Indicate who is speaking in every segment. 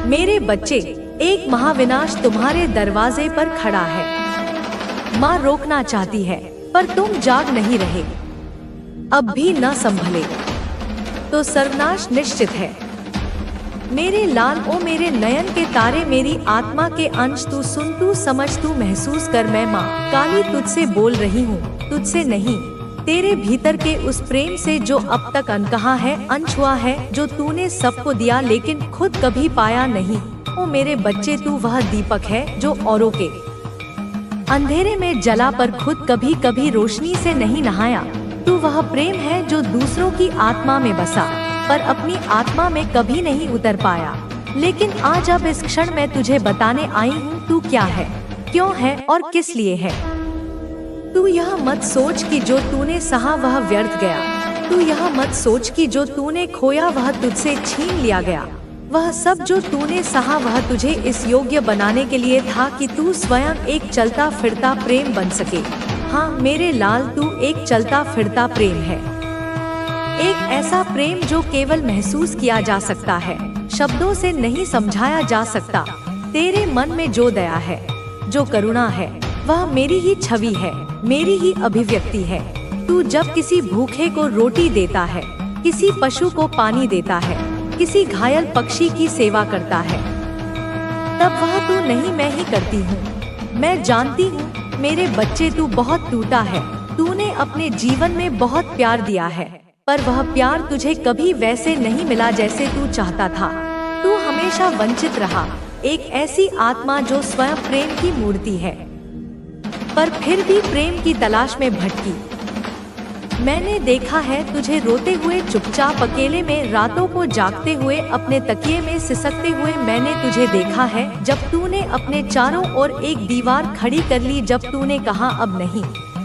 Speaker 1: मेरे बच्चे, एक महाविनाश तुम्हारे दरवाजे पर खड़ा है। माँ रोकना चाहती है, पर तुम जाग नहीं रहे। अब भी न संभले तो सर्वनाश निश्चित है। मेरे लाल ओ मेरे नयन के तारे, मेरी आत्मा के अंश, तू सुन, तू समझ, तू महसूस कर। मैं माँ काली तुझसे बोल रही हूँ, तुझसे नहीं, तेरे भीतर के उस प्रेम से जो अब तक अनकहा है, अनछुआ है, जो तूने सबको दिया लेकिन खुद कभी पाया नहीं। ओ मेरे बच्चे, तू वह दीपक है जो औरों के अंधेरे में जला पर खुद कभी कभी रोशनी से नहीं नहाया। तू वह प्रेम है जो दूसरों की आत्मा में बसा पर अपनी आत्मा में कभी नहीं उतर पाया। लेकिन आज अब इस क्षण मैं तुझे बताने आई हूँ तू क्या है, क्यों है और किस लिए है। तू यह मत सोच कि जो तूने सहा वह व्यर्थ गया। तू यह मत सोच कि जो तूने खोया वह तुझसे छीन लिया गया। वह सब जो तूने सहा वह तुझे इस योग्य बनाने के लिए था कि तू स्वयं एक चलता फिरता प्रेम बन सके। हाँ मेरे लाल, तू एक चलता फिरता प्रेम है, एक ऐसा प्रेम जो केवल महसूस किया जा सकता है, शब्दों से नहीं समझाया जा सकता। तेरे मन में जो दया है, जो करुणा है, वह मेरी ही छवि है, मेरी ही अभिव्यक्ति है। तू जब किसी भूखे को रोटी देता है, किसी पशु को पानी देता है, किसी घायल पक्षी की सेवा करता है, तब वह तू नहीं मैं ही करती हूँ। मैं जानती हूँ मेरे बच्चे, तू बहुत टूटा है। तूने अपने जीवन में बहुत प्यार दिया है, पर वह प्यार तुझे कभी वैसे नहीं मिला जैसे तू चाहता था। तू हमेशा वंचित रहा, एक ऐसी आत्मा जो स्वयं प्रेम की मूर्ति है, पर फिर भी प्रेम की तलाश में भटकी। मैंने देखा है तुझे रोते हुए, चुपचाप अकेले में, रातों को जागते हुए, अपने तकिए में सिसकते हुए। मैंने तुझे देखा है जब तूने अपने चारों ओर एक दीवार खड़ी कर ली, जब तूने कहा अब नहीं,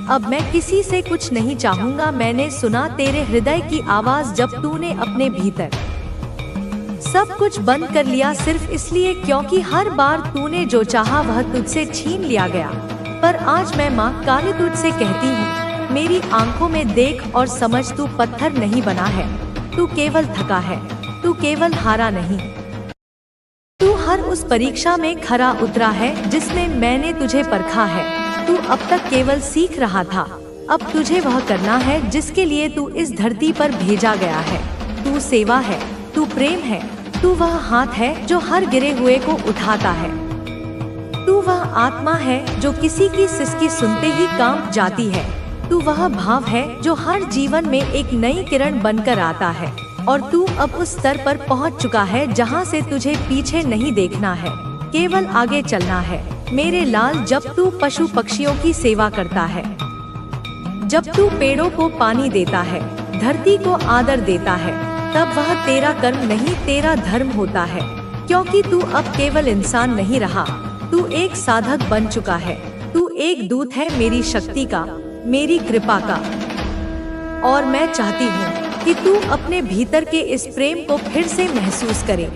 Speaker 1: अब मैं किसी से कुछ नहीं चाहूंगा। मैंने सुना तेरे हृदय की आवाज जब तूने अपने भीतर सब कुछ बंद कर लिया, सिर्फ इसलिए क्योंकि हर बार तूने जो चाहा वह तुझसे छीन लिया गया। पर आज मैं माँ काली तुझसे कहती हूँ, मेरी आंखों में देख और समझ, तू पत्थर नहीं बना है, तू केवल थका है, तू केवल हारा नहीं, तू हर उस परीक्षा में खरा उतरा है जिसमें मैंने तुझे परखा है। तू अब तक केवल सीख रहा था, अब तुझे वह करना है जिसके लिए तू इस धरती पर भेजा गया है। तू सेवा है, तू प्रेम है, तू वह हाथ है जो हर गिरे हुए को उठाता है। तू वह आत्मा है जो किसी की सिसकी सुनते ही कांप जाती है। तू वह भाव है जो हर जीवन में एक नई किरण बनकर आता है। और तू अब उस स्तर पर पहुंच चुका है जहां से तुझे पीछे नहीं देखना है, केवल आगे चलना है। मेरे लाल, जब तू पशु पक्षियों की सेवा करता है, जब तू पेड़ों को पानी देता है, धरती को आदर देता है, तब वह तेरा कर्म नहीं, तेरा धर्म होता है। क्योंकि तू अब केवल इंसान नहीं रहा, तू एक साधक बन चुका है। तू एक दूत है मेरी शक्ति का, मेरी कृपा का। और मैं चाहती हूँ कि तू अपने भीतर के इस प्रेम को फिर से महसूस करे।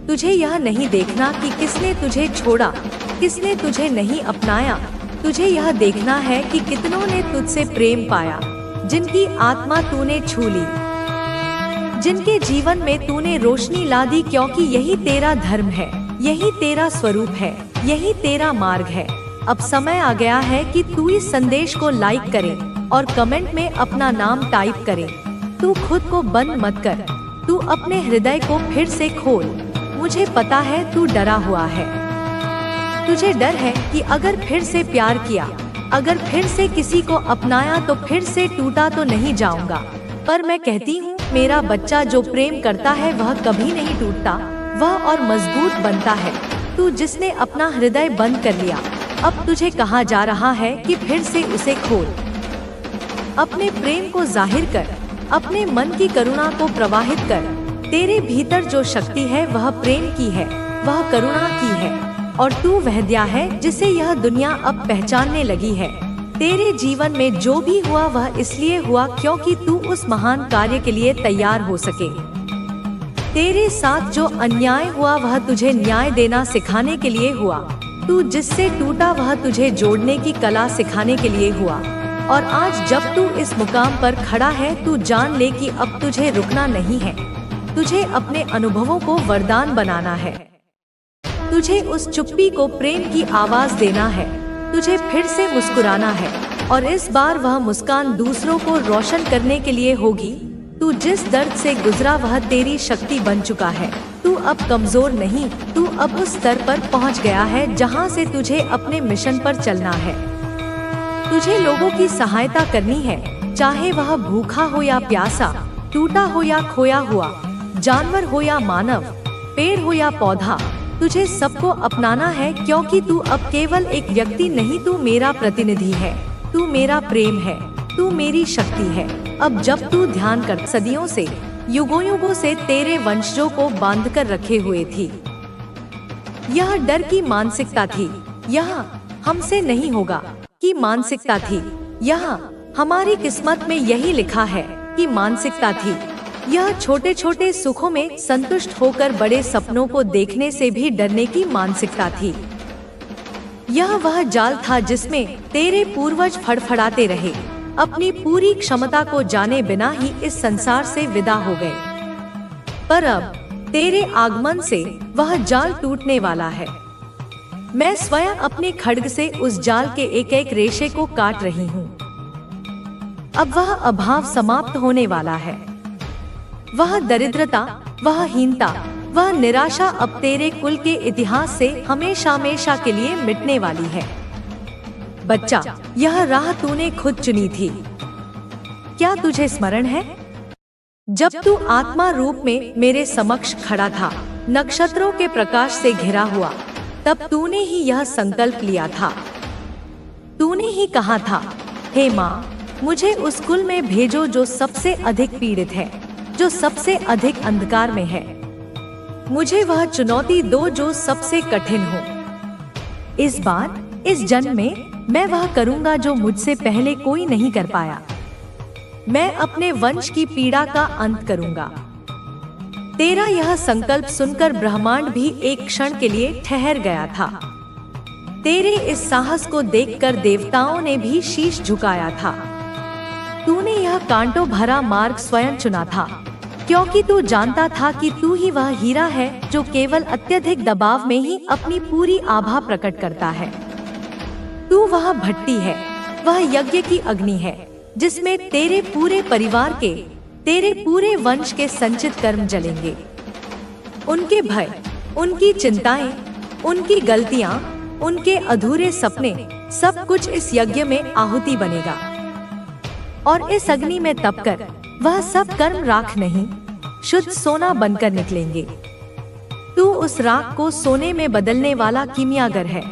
Speaker 1: तुझे यह नहीं देखना कि किसने तुझे छोड़ा, किसने तुझे नहीं अपनाया। तुझे यह देखना है कि कितनों ने तुझसे प्रेम पाया, जिनकी आत्मा तूने छू ली, जिनके जीवन में तूने रोशनी ला दी। क्योंकि यही तेरा धर्म है, यही तेरा स्वरूप है, यही तेरा मार्ग है। अब समय आ गया है कि तू इस संदेश को लाइक करे और कमेंट में अपना नाम टाइप करे। तू खुद को बंद मत कर, तू अपने हृदय को फिर से खोल। मुझे पता है तू डरा हुआ है, तुझे डर है कि अगर फिर से प्यार किया, अगर फिर से किसी को अपनाया तो फिर से टूटा तो नहीं जाऊंगा। पर मैं कहती हूँ मेरा बच्चा, जो प्रेम करता है वह कभी नहीं टूटता, वह और मजबूत बनता है। तू जिसने अपना हृदय बंद कर लिया, अब तुझे कहा जा रहा है कि फिर से उसे खोल। अपने प्रेम को जाहिर कर, अपने मन की करुणा को प्रवाहित कर। तेरे भीतर जो शक्ति है वह प्रेम की है, वह करुणा की है, और तू वह दया है जिसे यह दुनिया अब पहचानने लगी है। तेरे जीवन में जो भी हुआ वह इसलिए हुआ क्योंकि तू उस महान कार्य के लिए तैयार हो सके। तेरे साथ जो अन्याय हुआ वह तुझे न्याय देना सिखाने के लिए हुआ। तू जिससे टूटा वह तुझे जोड़ने की कला सिखाने के लिए हुआ। और आज जब तू इस मुकाम पर खड़ा है, तू जान ले कि अब तुझे रुकना नहीं है, तुझे अपने अनुभवों को वरदान बनाना है। तुझे उस चुप्पी को प्रेम की आवाज देना है, तुझे फिर से मुस्कुराना है, और इस बार वह मुस्कान दूसरों को रोशन करने के लिए होगी। तू जिस दर्द से गुजरा वह तेरी शक्ति बन चुका है। तू अब कमजोर नहीं, तू अब उस स्तर पर पहुंच गया है जहां से तुझे अपने मिशन पर चलना है। तुझे लोगों की सहायता करनी है, चाहे वह भूखा हो या प्यासा, टूटा हो या खोया हुआ, जानवर हो या मानव, पेड़ हो या पौधा। तुझे सबको अपनाना है, क्योंकि तू अब केवल एक व्यक्ति नहीं, तू मेरा प्रतिनिधि है, तू मेरा प्रेम है, तू मेरी शक्ति है। अब जब तू ध्यान कर, सदियों से, युगों से तेरे वंशजों को बांध कर रखे हुए थी। यह डर की मानसिकता थी, यह हमसे नहीं होगा की मानसिकता थी, यह हमारी किस्मत में यही लिखा है की मानसिकता थी। यह छोटे छोटे सुखों में संतुष्ट होकर बड़े सपनों को देखने से भी डरने की मानसिकता थी। यह वह जाल था जिसमें तेरे पूर्वज फड़फड़ाते रहे, अपनी पूरी क्षमता को जाने बिना ही इस संसार से विदा हो गए। पर अब तेरे आगमन से वह जाल टूटने वाला है। मैं स्वयं अपने खड्ग से उस जाल के एक एक रेशे को काट रही हूँ। अब वह अभाव समाप्त होने वाला है। वह दरिद्रता, वह हीनता, वह निराशा अब तेरे कुल के इतिहास से हमेशा हमेशा के लिए मिटने वाली है। बच्चा, यह राह तूने खुद चुनी थी। क्या तुझे स्मरण है, जब तू आत्मा रूप में मेरे समक्ष खड़ा था, नक्षत्रों के प्रकाश से घिरा हुआ, तब तूने ही यह संकल्प लिया था। तूने ही कहा था, हे माँ, मुझे उस कुल में भेजो जो सबसे अधिक पीड़ित है, जो सबसे अधिक अंधकार में है। मुझे वह चुनौती दो जो सबसे कठिन हो। इस बार, इस जन्म में मैं वह करूंगा जो मुझसे पहले कोई नहीं कर पाया। मैं अपने वंश की पीड़ा का अंत करूंगा। तेरा यह संकल्प सुनकर ब्रह्मांड भी एक क्षण के लिए ठहर गया था। तेरे इस साहस को देखकर देवताओं ने भी शीश झुकाया था। तूने यह कांटों भरा मार्ग स्वयं चुना था, क्योंकि तू जानता था कि तू ही वह हीरा है जो केवल अत्यधिक दबाव में ही अपनी पूरी आभा प्रकट करता है। तू वह भट्टी है, वह यज्ञ की अग्नि है, जिसमें तेरे पूरे परिवार के, तेरे पूरे वंश के संचित कर्म जलेंगे। उनके भय, उनकी चिंताएं, उनकी गलतियां, उनके अधूरे सपने, सब कुछ इस यज्ञ में आहुति बनेगा। और इस अग्नि में तपकर वह सब कर्म राख नहीं, शुद्ध सोना बनकर निकलेंगे। तू उस राख को सोने में बदलने वाला कीमियागर है।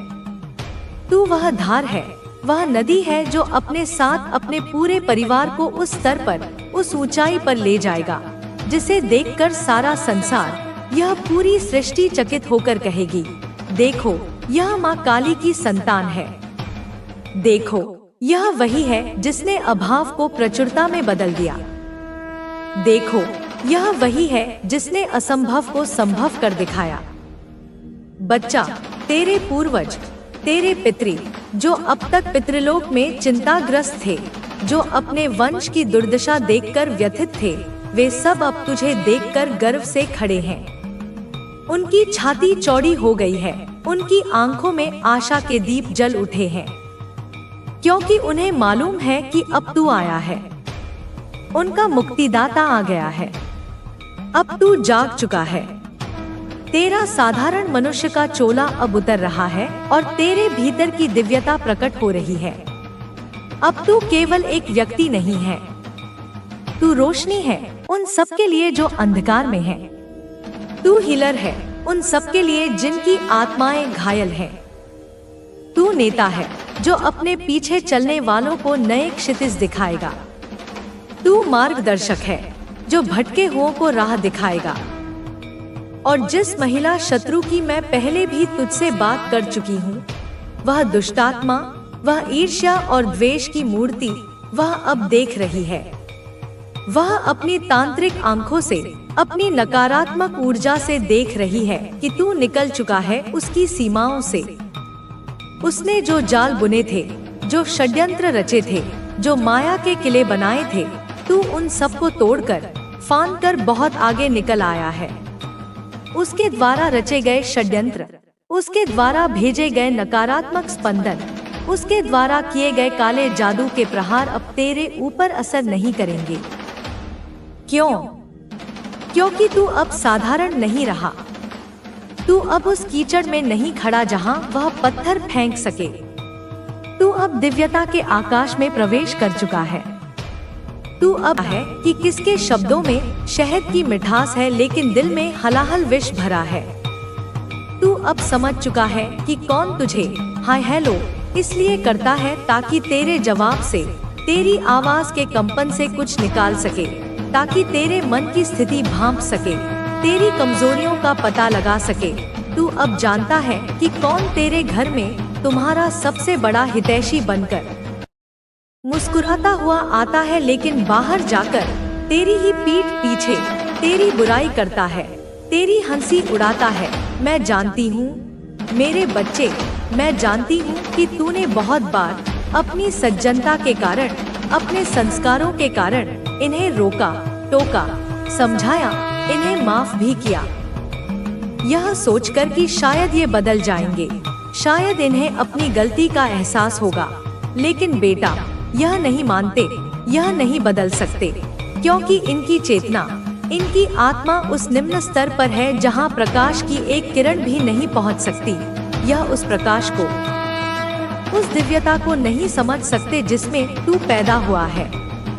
Speaker 1: तू वह धार है, वह नदी है जो अपने साथ अपने पूरे परिवार को उस स्तर पर, उस ऊंचाई पर ले जाएगा, जिसे देखकर सारा संसार, यह पूरी सृष्टि चकित होकर कहेगी, देखो, यह माँ काली की संतान है। देखो, यह वही है जिसने अभाव को प्रचुरता में बदल दिया। देखो, यह वही है जिसने असंभव को संभव कर दिखाया। बच्चा, तेरे पूर्वज, तेरे पितृ, जो अब तक पितृलोक में चिंताग्रस्त थे, जो अपने वंश की दुर्दशा देखकर व्यथित थे, वे सब अब तुझे देखकर गर्व से खड़े हैं। उनकी छाती चौड़ी हो गई है, उनकी आंखों में आशा के दीप जल उठे हैं, क्योंकि उन्हें मालूम है कि अब तू आया है। उनका मुक्तिदाता आ गया है। अब तू जाग चुका है। तेरा साधारण मनुष्य का चोला अब उतर रहा है और तेरे भीतर की दिव्यता प्रकट हो रही है। अब तू केवल एक व्यक्ति नहीं है, तू रोशनी है उन सबके लिए जो अंधकार में है। तू हीलर है उन सबके लिए जिनकी आत्माएं घायल हैं। तू नेता है जो अपने पीछे चलने वालों को नए क्षितिज दिखाएगा। तू मार्गदर्शक है जो भटके हुओं को राह दिखाएगा। और जिस महिला शत्रु की मैं पहले भी तुझसे बात कर चुकी हूँ, वह दुष्टात्मा, वह ईर्ष्या और द्वेष की मूर्ति, वह अब देख रही है। वह अपनी तांत्रिक आंखों से, अपनी नकारात्मक ऊर्जा से देख रही है कि तू निकल चुका है उसकी सीमाओं से। उसने जो जाल बुने थे, जो षड्यंत्र रचे थे, जो माया के किले बनाए थे, तू उन सबको तोड़कर, फांद कर बहुत आगे निकल आया है। उसके द्वारा रचे गए षड्यंत्र, उसके द्वारा भेजे गए नकारात्मक स्पंदन, उसके द्वारा किए गए काले जादू के प्रहार अब तेरे ऊपर असर नहीं करेंगे। क्यों? क्योंकि तू अब साधारण नहीं रहा। तू अब उस कीचड़ में नहीं खड़ा जहां वह पत्थर फेंक सके। तू अब दिव्यता के आकाश में प्रवेश कर चुका है। तू अब है कि किसके शब्दों में शहद की मिठास है लेकिन दिल में हलाहल विष भरा है। तू अब समझ चुका है कि कौन तुझे हाय हेलो इसलिए करता है ताकि तेरे जवाब से, तेरी आवाज के कंपन से कुछ निकाल सके, ताकि तेरे मन की स्थिति भांप सके, तेरी कमजोरियों का पता लगा सके। तू अब जानता है कि कौन तेरे घर में तुम्हारा सबसे बड़ा हितैषी बनकर मुस्कुराता हुआ आता है लेकिन बाहर जाकर तेरी ही पीठ पीछे तेरी बुराई करता है, तेरी हंसी उड़ाता है। मैं जानती हूँ मेरे बच्चे, मैं जानती हूँ कि तूने बहुत बार अपनी सज्जनता के कारण, अपने संस्कारों के कारण इन्हें रोका, टोका, समझाया, इन्हें माफ भी किया, यह सोचकर कि शायद ये बदल जाएंगे, शायद इन्हें अपनी गलती का एहसास होगा। लेकिन बेटा, यह नहीं मानते, यह नहीं बदल सकते, क्योंकि इनकी चेतना, इनकी आत्मा उस निम्न स्तर पर है जहां प्रकाश की एक किरण भी नहीं पहुंच सकती। यह उस प्रकाश को, उस दिव्यता को नहीं समझ सकते जिसमें तू पैदा हुआ है,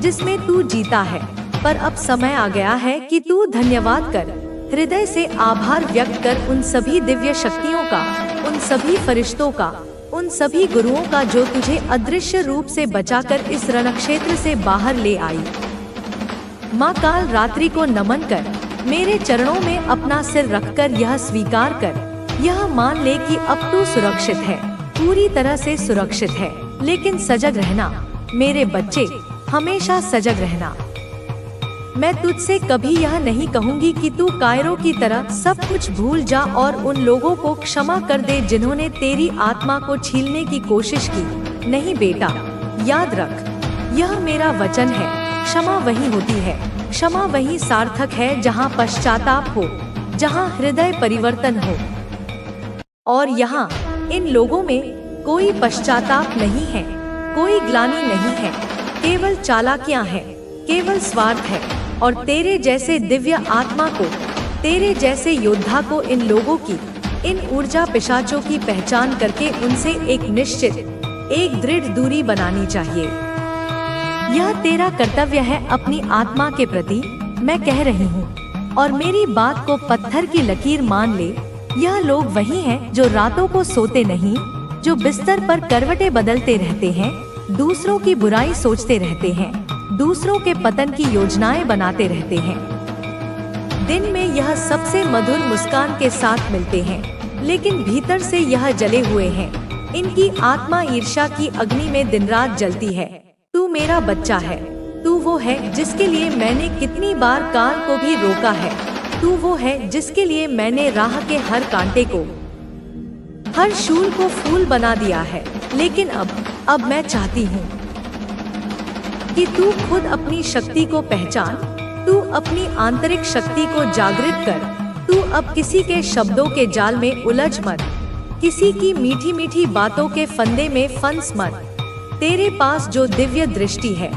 Speaker 1: जिसमें तू जीता है। पर अब समय आ गया है कि तू धन्यवाद कर, हृदय से आभार व्यक्त कर उन सभी दिव्य शक्तियों का, उन सभी फरिश्तों का, उन सभी गुरुओं का जो तुझे अदृश्य रूप से बचाकर इस रणक्षेत्र से बाहर ले आई। माँ काल रात्रि को नमन कर, मेरे चरणों में अपना सिर रखकर यह स्वीकार कर, यह मान ले कि अब तू सुरक्षित है, पूरी तरह से सुरक्षित है। लेकिन सजग रहना मेरे बच्चे, हमेशा सजग रहना। मैं तुझसे कभी यह नहीं कहूँगी कि तू कायरों की तरह सब कुछ भूल जा और उन लोगों को क्षमा कर दे जिन्होंने तेरी आत्मा को छीनने की कोशिश की। नहीं बेटा, याद रख, यह मेरा वचन है। क्षमा वही होती है, क्षमा वही सार्थक है जहाँ पश्चाताप हो, जहाँ हृदय परिवर्तन हो। और यहाँ इन लोगों में कोई पश्चाताप नहीं है, कोई ग्लानि नहीं है, केवल चालाकियाँ हैं, केवल स्वार्थ है। और तेरे जैसे दिव्य आत्मा को, तेरे जैसे योद्धा को इन लोगों की, इन ऊर्जा पिशाचों की पहचान करके उनसे एक निश्चित, एक दृढ़ दूरी बनानी चाहिए। यह तेरा कर्तव्य है अपनी आत्मा के प्रति, मैं कह रही हूँ। और मेरी बात को पत्थर की लकीर मान ले। यह लोग वही हैं जो रातों को सोते नहीं, जो बिस्तर पर करवटें बदलते रहते हैं, दूसरों की बुराई सोचते रहते हैं, दूसरों के पतन की योजनाएं बनाते रहते हैं। दिन में यह सबसे मधुर मुस्कान के साथ मिलते हैं, लेकिन भीतर से यह जले हुए हैं। इनकी आत्मा ईर्ष्या की अग्नि में दिन रात जलती है। तू मेरा बच्चा है, तू वो है जिसके लिए मैंने कितनी बार काल को भी रोका है, तू वो है जिसके लिए मैंने राह के हर कांटे को, हर शूल को फूल बना दिया है। लेकिन अब मैं चाहती हूँ कि तू खुद अपनी शक्ति को पहचान, तू अपनी आंतरिक शक्ति को जागृत कर। तू अब किसी के शब्दों के जाल में उलझ मत, किसी की मीठी मीठी बातों के फंदे में फंस मत। तेरे पास जो दिव्य दृष्टि है,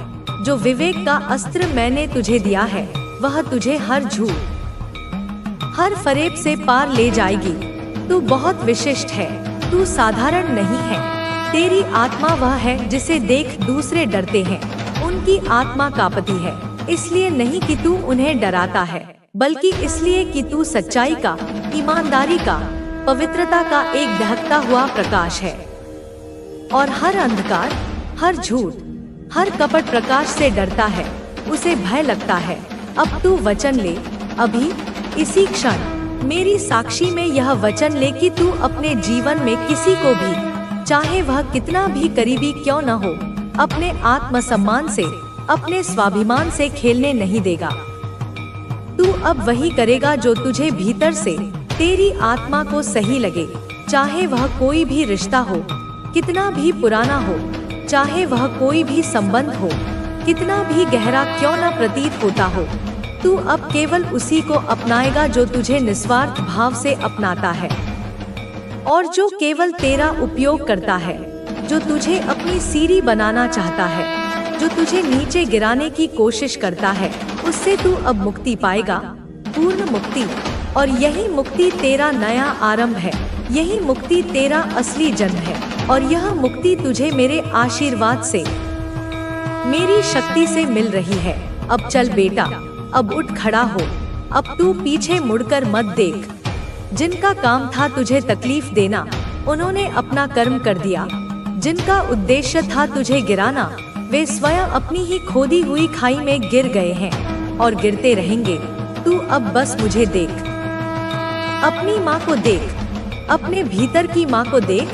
Speaker 1: जो विवेक का अस्त्र मैंने तुझे दिया है, वह तुझे हर झूठ, हर फरेब से पार ले जाएगी। तू बहुत विशिष्ट है, तू साधारण नहीं है। तेरी आत्मा वह है जिसे देख दूसरे डरते हैं, उनकी आत्मा कांपती है। इसलिए नहीं कि तू उन्हें डराता है, बल्कि इसलिए कि तू सच्चाई का, ईमानदारी का, पवित्रता का एक दहकता हुआ प्रकाश है। और हर अंधकार, हर झूठ, हर कपट प्रकाश से डरता है, उसे भय लगता है। अब तू वचन ले, अभी इसी क्षण मेरी साक्षी में यह वचन ले कि तू अपने जीवन में किसी को भी, चाहे वह कितना भी करीबी क्यों न हो, अपने आत्मसम्मान से, अपने स्वाभिमान से खेलने नहीं देगा। तू अब वही करेगा जो तुझे भीतर से, तेरी आत्मा को सही लगे, चाहे वह कोई भी रिश्ता हो, कितना भी पुराना हो, चाहे वह कोई भी संबंध हो, कितना भी गहरा क्यों न प्रतीत होता हो। तू अब केवल उसी को अपनाएगा जो तुझे निस्वार्थ भाव से अपनाता है। और जो केवल तेरा उपयोग करता है, जो तुझे अपनी सीढ़ी बनाना चाहता है, जो तुझे नीचे गिराने की कोशिश करता है, उससे तू अब मुक्ति पाएगा, पूर्ण मुक्ति। और यही मुक्ति तेरा नया आरंभ है, यही मुक्ति तेरा असली जन्म है। और यह मुक्ति तुझे मेरे आशीर्वाद से, मेरी शक्ति से मिल रही है। अब चल बेटा, अब उठ खड़ा हो, अब तू पीछे मुड़कर मत देख। जिनका काम था तुझे तकलीफ देना, उन्होंने अपना कर्म कर दिया। जिनका उद्देश्य था तुझे गिराना, वे स्वयं अपनी ही खोदी हुई खाई में गिर गए हैं और गिरते रहेंगे। तू अब बस मुझे देख, अपनी माँ को देख, अपने भीतर की माँ को देख।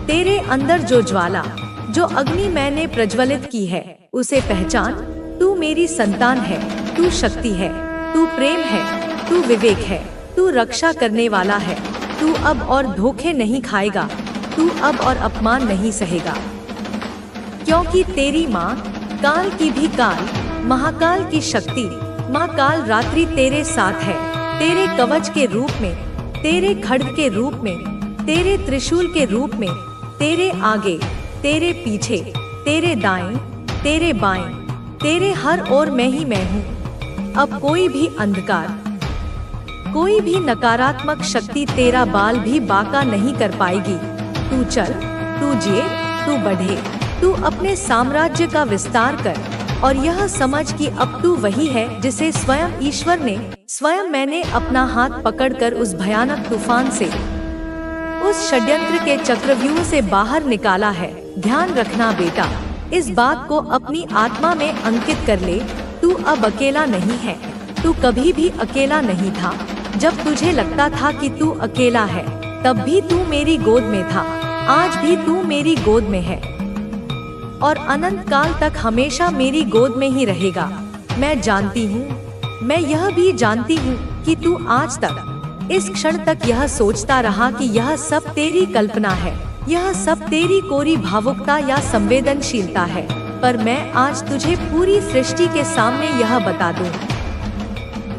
Speaker 1: तेरे अंदर जो ज्वाला, जो अग्नि मैंने प्रज्वलित की है, उसे पहचान। तू मेरी संतान है, तू शक्ति है, तू प्रेम है, तू विवेक है, तू रक्षा करने वाला है। तू अब और धोखे नहीं खाएगा, तू अब और अपमान नहीं सहेगा, क्योंकि तेरी माँ काल की भी काल, महाकाल की शक्ति, माँ काल रात्रि तेरे साथ है। तेरे कवच के रूप में, तेरे खड्ग के रूप में, तेरे त्रिशूल के रूप में, तेरे आगे, तेरे पीछे, तेरे दाएं, तेरे बाएं, तेरे हर ओर मैं ही मैं हूँ। अब कोई भी अंधकार, कोई भी नकारात्मक शक्ति तेरा बाल भी बांका नहीं कर पाएगी। तू चल, तू जिए, तू बढ़े, तू अपने साम्राज्य का विस्तार कर। और यह समझ कि अब तू वही है जिसे स्वयं ईश्वर ने, स्वयं मैंने अपना हाथ पकड़कर उस भयानक तूफान से, उस षड्यंत्र के चक्रव्यूह से बाहर निकाला है। ध्यान रखना बेटा, इस बात को अपनी आत्मा में अंकित कर ले। तू अब अकेला नहीं है, तू कभी भी अकेला नहीं था। जब तुझे लगता था कि तू अकेला है, तब भी तू मेरी गोद में था। आज भी तू मेरी गोद में है और अनंत काल तक हमेशा मेरी गोद में ही रहेगा। मैं जानती हूँ, मैं यह भी जानती हूँ कि तू आज तक, इस क्षण तक यह सोचता रहा कि यह सब तेरी कल्पना है, यह सब तेरी कोरी भावुकता या संवेदनशीलता है। पर मैं आज तुझे पूरी सृष्टि के सामने यह बता दूं,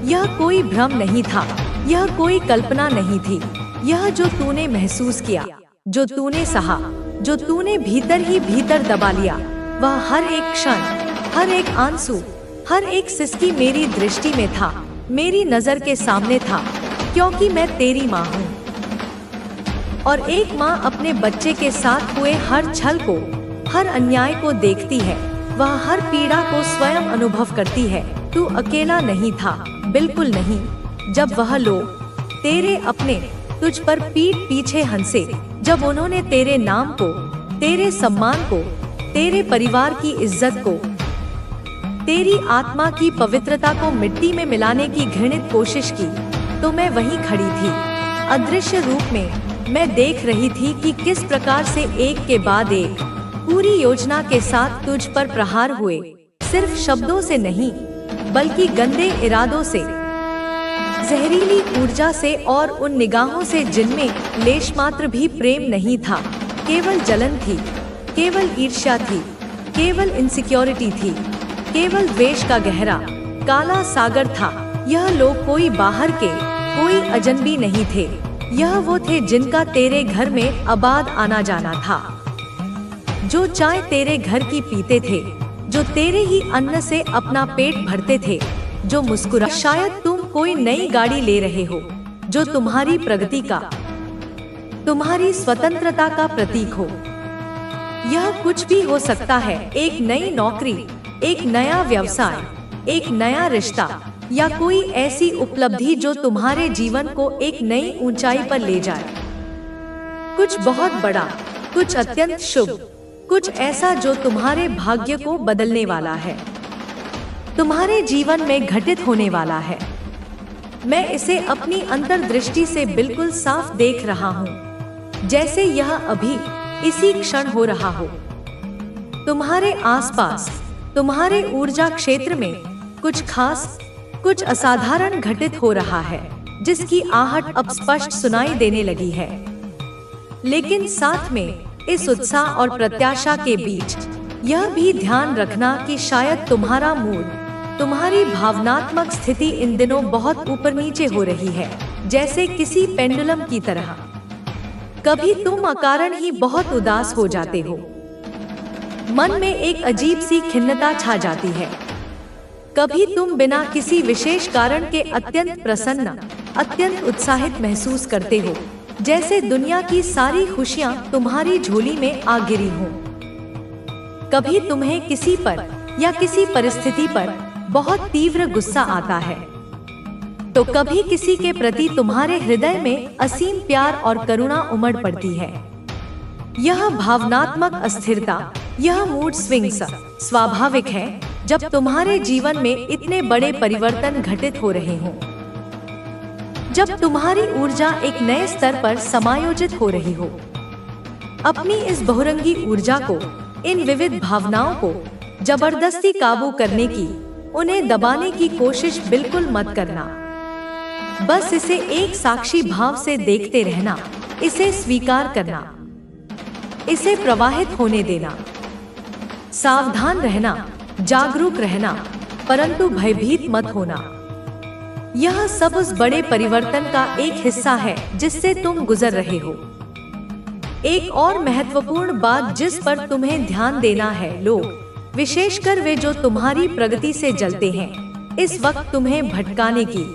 Speaker 1: यह कोई भ्रम नहीं था, यह कोई कल्पना नहीं थी। यह जो तूने महसूस किया, जो तूने सहा, जो तूने भीतर ही भीतर दबा लिया, वह हर एक क्षण, हर एक आंसू, हर एक सिसकी मेरी दृष्टि में था, मेरी नजर के सामने था, क्योंकि मैं तेरी माँ हूँ। और एक माँ अपने बच्चे के साथ हुए हर छल को, हर अन्याय को देखती है, वह हर पीड़ा को स्वयं अनुभव करती है। तू अकेला नहीं था, बिल्कुल नहीं। जब वह लोग, तेरे अपने, तुझ पर पीठ पीछे हंसे, जब उन्होंने तेरे नाम को, तेरे सम्मान को, तेरे परिवार की इज्जत को, तेरी आत्मा की पवित्रता को मिट्टी में मिलाने की घृणित कोशिश की, तो मैं वहीं खड़ी थी। अदृश्य रूप में मैं देख रही थी कि किस प्रकार से एक के बाद एक पूरी योजना के साथ तुझ पर प्रहार हुए, सिर्फ शब्दों से नहीं, बल्कि गंदे इरादों से, जहरीली ऊर्जा से और उन निगाहों से जिनमें लेश मात्र भी प्रेम नहीं था। केवल जलन थी, केवल ईर्ष्या थी, केवल इनसिक्योरिटी थी, केवल द्वेष का गहरा काला सागर था। यह लोग कोई बाहर के, कोई अजनबी नहीं थे, यह वो थे जिनका तेरे घर में आबाद आना जाना था, जो चाय तेरे घर की पीते थे, जो तेरे ही अन्न से अपना पेट भरते थे, जो मुस्कुरा, शायद तुम कोई नई गाड़ी ले रहे हो, जो तुम्हारी प्रगति का, तुम्हारी स्वतंत्रता का प्रतीक हो। यह कुछ भी हो सकता है, एक नई नौकरी, एक नया व्यवसाय, एक नया रिश्ता, या कोई ऐसी उपलब्धि जो तुम्हारे जीवन को एक नई ऊंचाई पर ले जाए। कुछ बहुत बड़ा, कुछ अत्यंत शुभ, कुछ ऐसा जो तुम्हारे भाग्य को बदलने वाला है, तुम्हारे जीवन में घटित होने वाला है। मैं इसे अपनी अंतर्दृष्टि से बिल्कुल साफ देख रहा हूँ, जैसे यह अभी इसी क्षण हो रहा हो। तुम्हारे आसपास, तुम्हारे ऊर्जा क्षेत्र में कुछ खास, कुछ असाधारण घटित हो रहा है, जिसकी आहट अब स्पष्ट सुनाई देने लगी है। लेकिन साथ में इस उत्साह और प्रत्याशा के बीच यह भी ध्यान रखना कि शायद तुम्हारा मूड, तुम्हारी भावनात्मक स्थिति इन दिनों बहुत ऊपर नीचे हो रही है, जैसे किसी पेंडुलम की तरह। कभी तुम अकारण ही बहुत उदास हो जाते हो। मन में एक अजीब सी खिन्नता छा जाती है। कभी तुम बिना किसी विशेष कारण के अत्यंत प्रसन्न, अत्यंत उत्साहित महसूस करते हो, जैसे दुनिया की सारी खुशियां तुम्हारी झोली में आ गिरी हों। कभी तुम्हें किसी पर या किसी परिस्थिति पर बहुत तीव्र गुस्सा आता है, तो कभी किसी के प्रति तुम्हारे हृदय में असीम प्यार और करुणा उमड़ पड़ती है। यह भावनात्मक अस्थिरता, यह मूड स्विंग्स स्वाभाविक है जब तुम्हारे जीवन में इतने बड़े परिवर्तन घटित हो रहे हों। जब तुम्हारी ऊर्जा एक नए स्तर पर समायोजित हो रही हो। अपनी इस बहुरंगी ऊर्जा को, इन विविध भावनाओं को जबरदस्ती काबू करने की, उन्हें दबाने की कोशिश बिल्कुल मत करना। बस इसे एक साक्षी भाव से देखते रहना, इसे स्वीकार करना, इसे प्रवाहित होने देना। सावधान रहना, जागरूक रहना, परंतु भयभीत मत होना। यह सब उस बड़े परिवर्तन का एक हिस्सा है जिससे तुम गुजर रहे हो। एक और महत्वपूर्ण बात जिस पर तुम्हें ध्यान देना है, लोग, विशेषकर वे जो तुम्हारी प्रगति से जलते हैं, इस वक्त तुम्हें भटकाने की,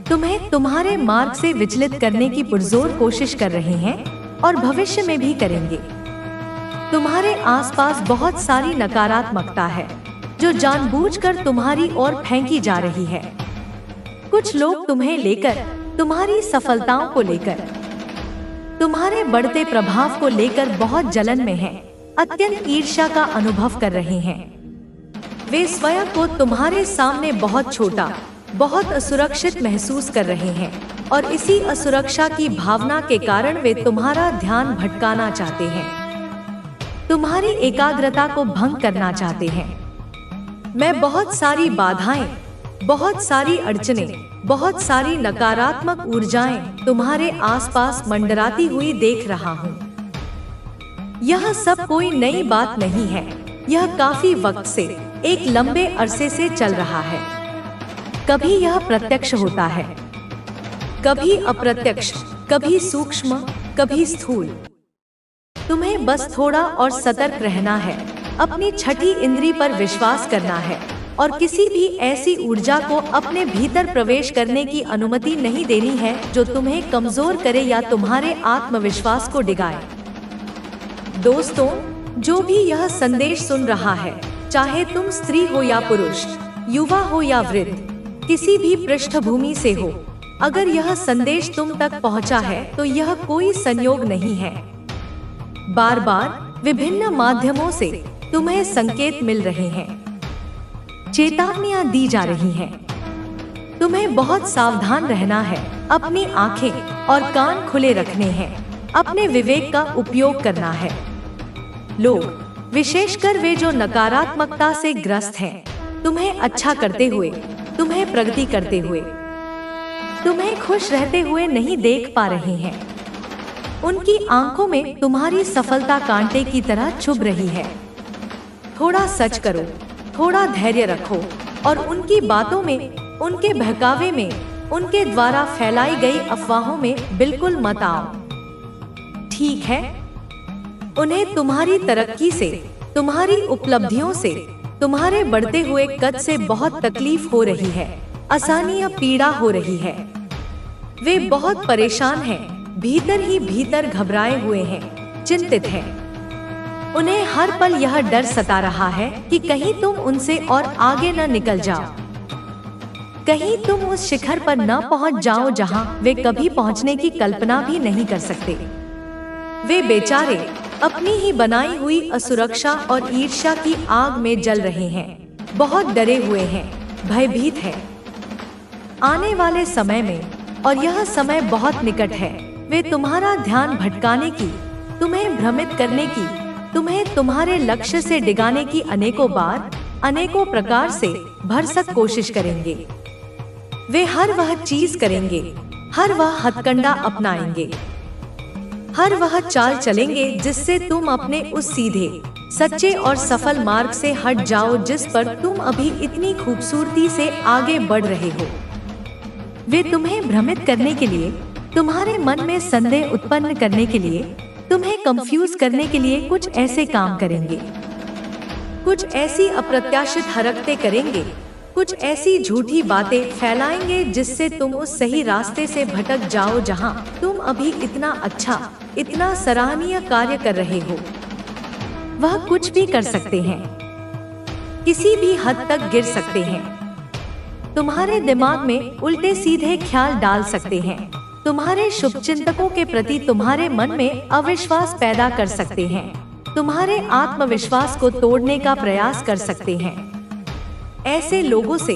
Speaker 1: तुम्हें तुम्हारे मार्ग से विचलित करने की पुरजोर कोशिश कर रहे हैं और भविष्य में भी करेंगे। तुम्हारे आसपास बहुत सारी नकारात्मकता है जो जानबूझकर तुम्हारी ओर फेंकी जा रही है। कुछ लोग तुम्हें लेकर, तुम्हारी सफलताओं को लेकर, तुम्हारे बढ़ते प्रभाव को लेकर बहुत जलन में हैं, अत्यंत ईर्ष्या का अनुभव कर रहे हैं। वे स्वयं को तुम्हारे सामने बहुत छोटा, बहुत असुरक्षित महसूस कर रहे हैं और इसी असुरक्षा की भावना के कारण वे तुम्हारा ध्यान भटकाना चाहते हैं, तुम्हारी एकाग्रता को भंग करना चाहते हैं। मैं बहुत सारी बाधाएं, बहुत सारी अड़चनें, बहुत सारी नकारात्मक ऊर्जाएं तुम्हारे आसपास मंडराती हुई देख रहा हूँ। यह सब कोई नई बात नहीं है, यह काफी वक्त से, एक लंबे अरसे से चल रहा है। कभी यह प्रत्यक्ष होता है, कभी अप्रत्यक्ष, कभी सूक्ष्म, कभी स्थूल। तुम्हें बस थोड़ा और सतर्क रहना है, अपनी छठी इंद्री पर विश्वास करना है और किसी भी ऐसी ऊर्जा को अपने भीतर प्रवेश करने की अनुमति नहीं देनी है जो तुम्हें कमजोर करे या तुम्हारे आत्मविश्वास को डिगाए। दोस्तों, जो भी यह संदेश सुन रहा है, चाहे तुम स्त्री हो या पुरुष, युवा हो या वृद्ध, किसी भी पृष्ठभूमि से हो, अगर यह संदेश तुम तक पहुंचा है तो यह कोई संयोग नहीं है। बार बार विभिन्न माध्यमों से तुम्हें संकेत मिल रहे हैं, चेतावनियां दी जा रही हैं। तुम्हें बहुत सावधान रहना है, अपनी आंखें और कान खुले रखने हैं, अपने विवेक का उपयोग करना है। लोग, विशेषकर वे जो नकारात्मकता से ग्रस्त हैं, तुम्हें अच्छा करते हुए, तुम्हें प्रगति करते हुए, तुम्हें खुश रहते हुए नहीं देख पा रहे हैं। उनकी आंखों में तुम्हारी सफलता कांटे की तरह चुभ रही है। थोड़ा सच करो, थोड़ा धैर्य रखो और उनकी बातों में, उनके बहकावे में, उनके द्वारा फैलाई गई अफवाहों में बिल्कुल मत आओ। ठीक है, उन्हें तुम्हारी तरक्की से, तुम्हारी उपलब्धियों से, तुम्हारे बढ़ते हुए कद से बहुत तकलीफ हो रही है, असहनीय पीड़ा हो रही है। वे बहुत परेशान हैं, भीतर ही भीतर घबराए हुए हैं, चिंतित हैं। उन्हें हर पल यह डर सता रहा है कि कहीं तुम उनसे और आगे न निकल जाओ, कहीं तुम उस शिखर पर न पहुंच जाओ जहां वे कभी पहुंचने की कल्पना भी नहीं कर सकते। वे बेचारे अपनी ही बनाई हुई असुरक्षा और ईर्ष्या की आग में जल रहे हैं, बहुत डरे हुए हैं, भयभीत हैं। आने वाले समय में, और यह समय बहुत निकट है, वे तुम्हारा ध्यान भटकाने की, तुम्हें भ्रमित करने की, तुम्हें तुम्हारे लक्ष्य से डिगाने की अनेकों बार, अनेकों प्रकार से भरसक कोशिश करेंगे। वे हर वह चीज करेंगे, हर वह हथकंडा अपनाएंगे, हर वह चाल चलेंगे जिससे तुम अपने उस सीधे, सच्चे और सफल मार्ग से हट जाओ जिस पर तुम अभी इतनी खूबसूरती से आगे बढ़ रहे हो। वे तुम्हें भ्रमित करने के लिए, तुम्हारे मन में संदेह उत्पन्न करने के लिए, तुम्हें कंफ्यूज करने के लिए कुछ ऐसे काम करेंगे, कुछ ऐसी अप्रत्याशित हरकतें करेंगे, कुछ ऐसी झूठी बातें फैलाएंगे जिससे तुम उस सही रास्ते से भटक जाओ जहां तुम अभी इतना अच्छा, इतना सराहनीय कार्य कर रहे हो। वह कुछ भी कर सकते हैं, किसी भी हद तक गिर सकते हैं, तुम्हारे दिमाग में उल्टे सीधे ख्याल डाल सकते हैं, तुम्हारे शुभचिंतकों के प्रति तुम्हारे मन में अविश्वास पैदा कर सकते हैं, तुम्हारे आत्मविश्वास को तोड़ने का प्रयास कर सकते हैं। ऐसे लोगों से,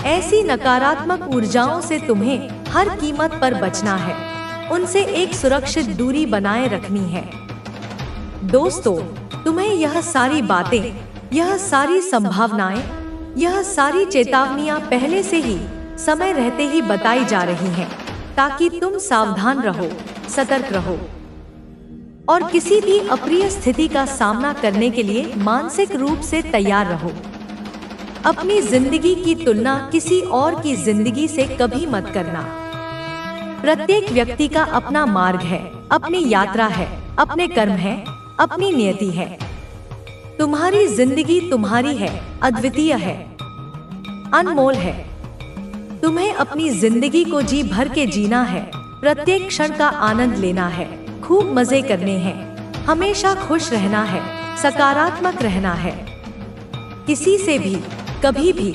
Speaker 1: ऐसी नकारात्मक ऊर्जाओं से तुम्हें हर कीमत पर बचना है, उनसे एक सुरक्षित दूरी बनाए रखनी है। दोस्तों, तुम्हें यह सारी बातें, यह सारी संभावनाएं, यह सारी चेतावनियां पहले से ही समय रहते ही बताई जा रही हैं, ताकि तुम सावधान रहो, सतर्क रहो और किसी भी अप्रिय स्थिति का सामना करने के लिए मानसिक रूप से तैयार रहो। अपनी जिंदगी की तुलना किसी और की जिंदगी से कभी मत करना। प्रत्येक व्यक्ति का अपना मार्ग है, अपनी यात्रा है, अपने कर्म है, अपनी नियति है। तुम्हारी जिंदगी तुम्हारी है, अद्वितीय है, अनमोल है। तुम्हें अपनी जिंदगी को जी भर के जीना है, प्रत्येक क्षण का आनंद लेना है, खूब मजे करने हैं, हमेशा खुश रहना है, सकारात्मक रहना है। किसी से भी कभी भी